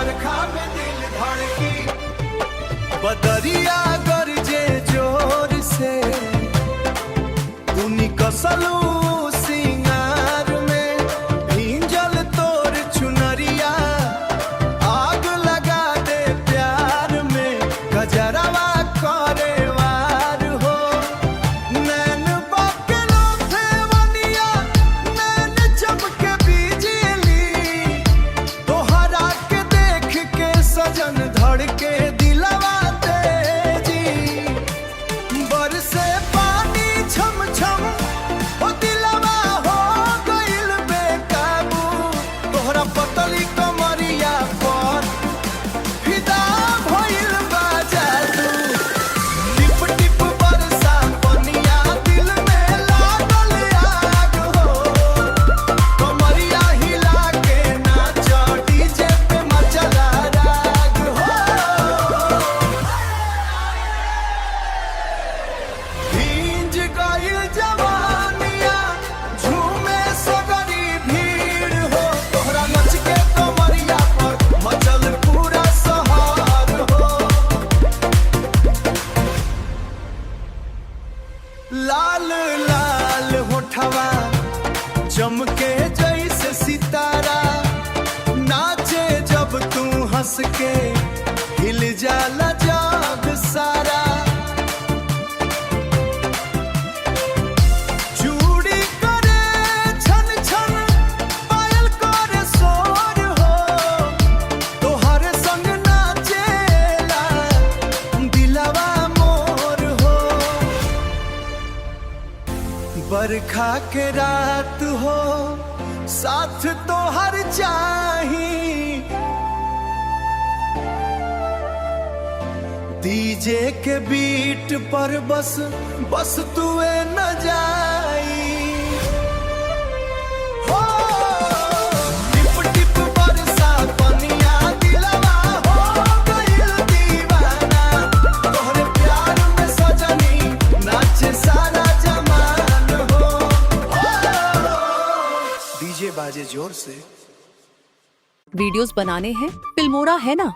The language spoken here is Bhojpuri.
बरखा में दिल धड़की, बदरिया गरजे जोर से, तूनी कसलू सिंगार में, भींजल तोर चुनरिया, आग लगा दे प्यार में, गजरवा करे वार हो, नैन बकलो थे वनिया, नैन चमके बिजली, तोहरा के देख के सजन धड़के दिलवा तेजी, बरसे पानी छम छम, ओ दिलवा हो गइल बेकाबू, तोहरा पतली कमरिया पर फिदा भइल बा जादू, टिप टिप बरसा पनिया, दिल में लागल आग हो, कमरिया हिला के नाच, डीजे पे मचला राग हो, भींज गइल जवानिया, झूमे सगरी भीड़ हो, तोहरा नच के कमरिया पर मचल पूरा शहर हो, लाल लाल होठवा चमके जैसे सितारा, नाचे जब तू हंस के, हिल जाला जग सारा, चूड़ी करे छन छन, पायल करे शोर हो, तोहर संग नाचेला दिलवा मोर हो, बरखा के रात हो, साथ तोहर चाही, डीजे के बीट पर बस बस तुए न जाई, हो टिप टिप बरसा पनिया, दिलवा हो गइल दीवाना, तोहरे प्यार में सजनी नाचे सारा जमान हो, डीजे बाजे जोर से। वीडियोस बनाने हैं फिल्मोरा है ना।